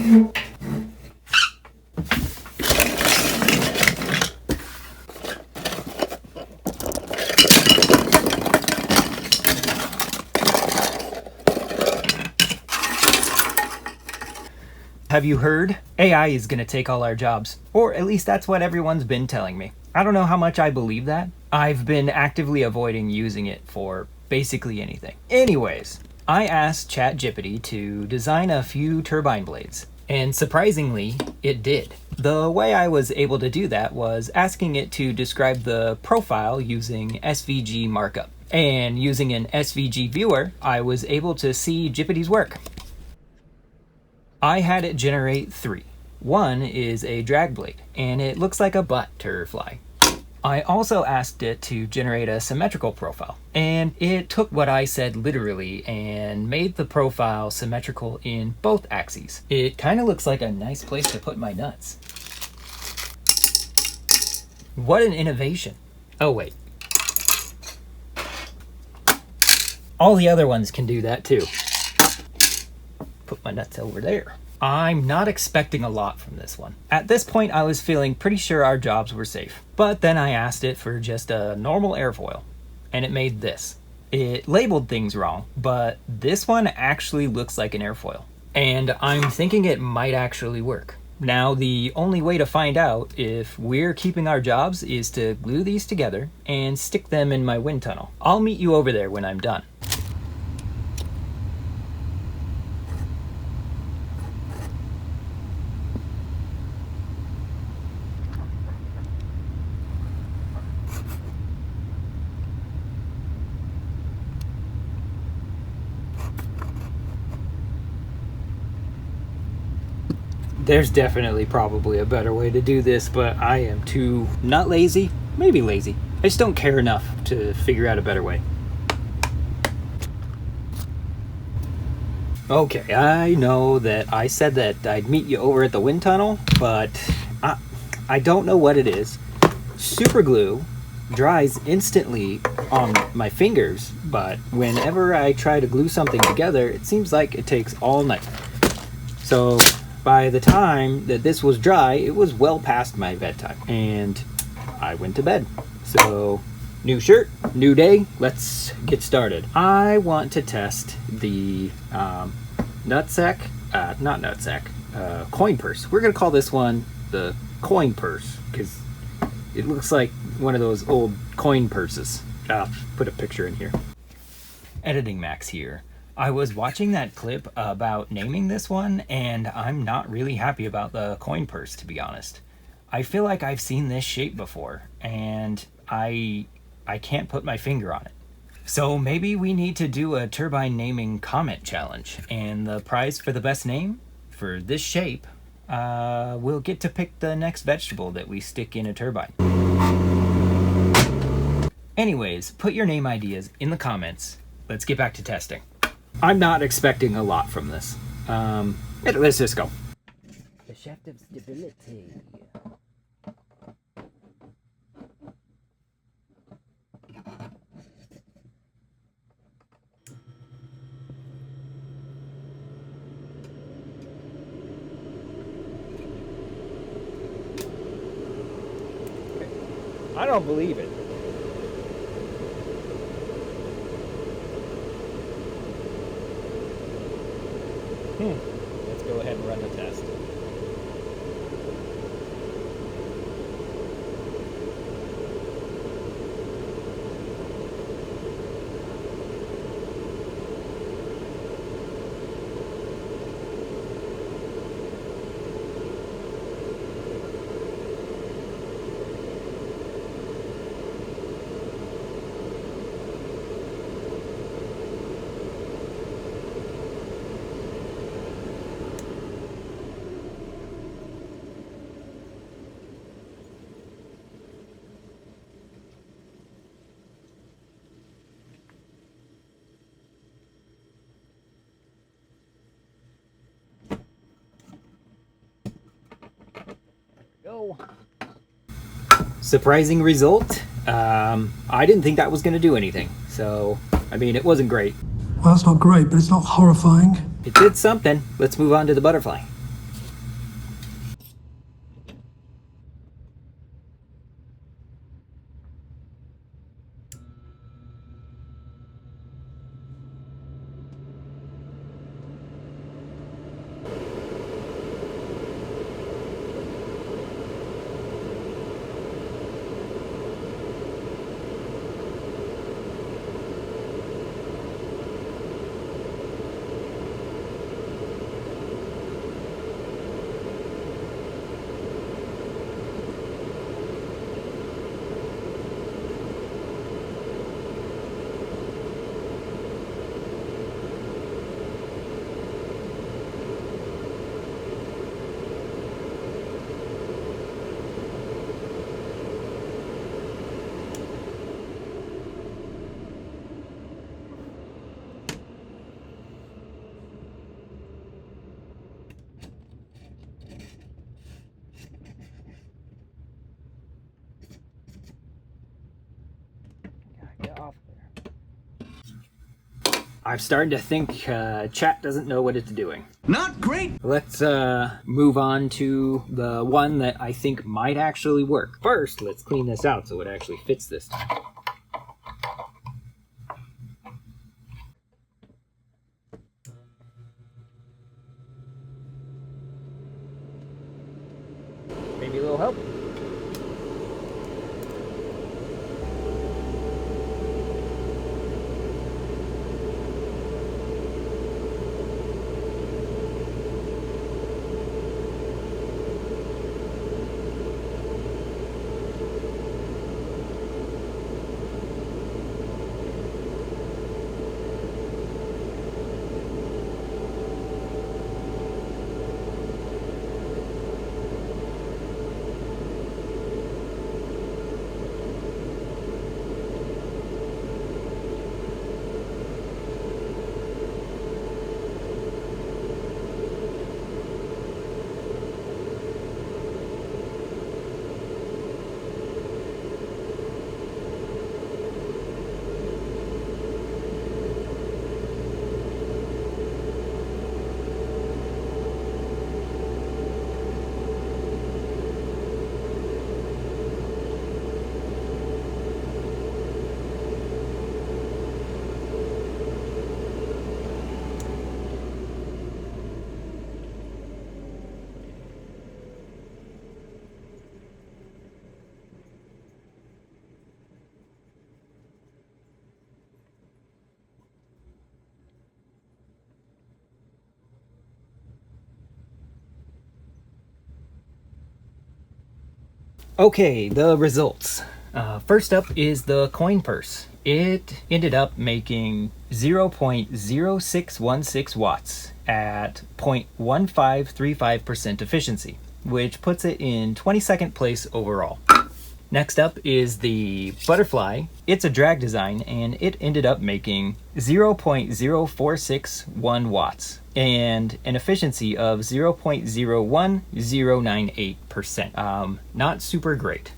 Have you heard? AI is going to take all our jobs. Or at least that's what everyone's been telling me. I don't know how much I believe that. I've been actively avoiding using it for basically anything. Anyways, I asked ChatGPT to design a few turbine blades. And surprisingly, it did. The way I was able to do that was asking it to describe the profile using SVG markup. And using an SVG viewer, I was able to see GPT's work. I had it generate 3. One is a drag blade, and it looks like a butterfly. I also asked it to generate a symmetrical profile, and it took what I said literally and made the profile symmetrical in both axes. It kind of looks like a nice place to put my nuts. What an innovation. Oh wait. All the other ones can do that too. Put my nuts over there. I'm not expecting a lot from this one. At this point, I was feeling pretty sure our jobs were safe. But then I asked it for just a normal airfoil, and it made this. It labeled things wrong, but this one actually looks like an airfoil. And I'm thinking it might actually work. Now, the only way to find out if we're keeping our jobs is to glue these together and stick them in my wind tunnel. I'll meet you over there when I'm done. There's definitely probably a better way to do this, but I am too, not lazy, maybe lazy. I just don't care enough to figure out a better way. Okay, I know that I said that I'd meet you over at the wind tunnel, but I don't know what it is. Super glue dries instantly on my fingers, but whenever I try to glue something together, it seems like it takes all night. So by the time that this was dry, it was well past my bedtime, and I went to bed. So, new shirt, new day, let's get started. I want to test the coin purse. We're gonna call this one the coin purse, because it looks like one of those old coin purses. I'll put a picture in here. Editing Max here. I was watching that clip about naming this one, and I'm not really happy about the coin purse, to be honest. I feel like I've seen this shape before, and I can't put my finger on it. So maybe we need to do a turbine naming comment challenge, and the prize for the best name for this shape, we'll get to pick the next vegetable that we stick in a turbine. Anyways, put your name ideas in the comments. Let's get back to testing. I'm not expecting a lot from this. Let's just go. The shaft of stability. I don't believe it. Let's go ahead and run the test. Go. Surprising result. I didn't think that was going to do anything. So, I mean, it wasn't great. Well, it's not great, but it's not horrifying. It did something. Let's move on to the butterfly. I've started to think chat doesn't know what it's doing. Not great! Let's move on to the one that I think might actually work. First, let's clean this out so it actually fits this time. Maybe a little help. Okay, the results. First up is the coin purse. It ended up making 0.0616 watts at 0.1535% efficiency, which puts it in 22nd place overall. Next up is the butterfly. It's a drag design and it ended up making 0.0461 watts and an efficiency of 0.01098%. Not super great.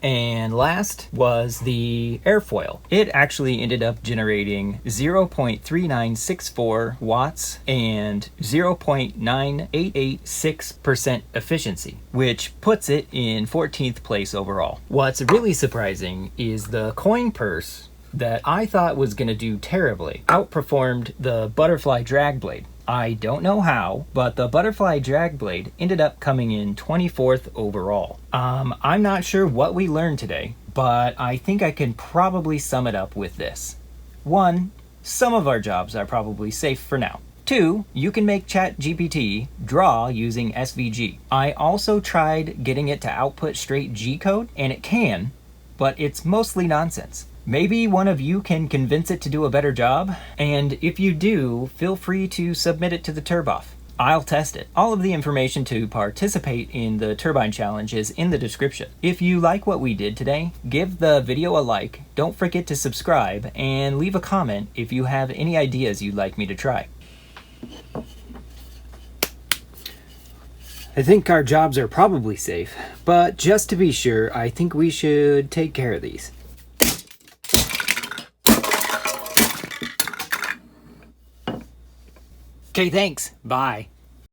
And last was the airfoil. It actually ended up generating 0.3964 watts and 0.9886% efficiency, which puts it in 14th place overall. What's really surprising is the coin purse that I thought was going to do terribly outperformed the butterfly drag blade. I don't know how, but the butterfly drag blade ended up coming in 24th overall. I'm not sure what we learned today, but I think I can probably sum it up with this. 1, some of our jobs are probably safe for now. 2, you can make ChatGPT draw using SVG. I also tried getting it to output straight G code, and it can, but it's mostly nonsense. Maybe one of you can convince it to do a better job, and if you do, feel free to submit it to the Turb Off. I'll test it. All of the information to participate in the Turbine Challenge is in the description. If you like what we did today, give the video a like, don't forget to subscribe, and leave a comment if you have any ideas you'd like me to try. I think our jobs are probably safe, but just to be sure, I think we should take care of these. Okay, thanks. Bye.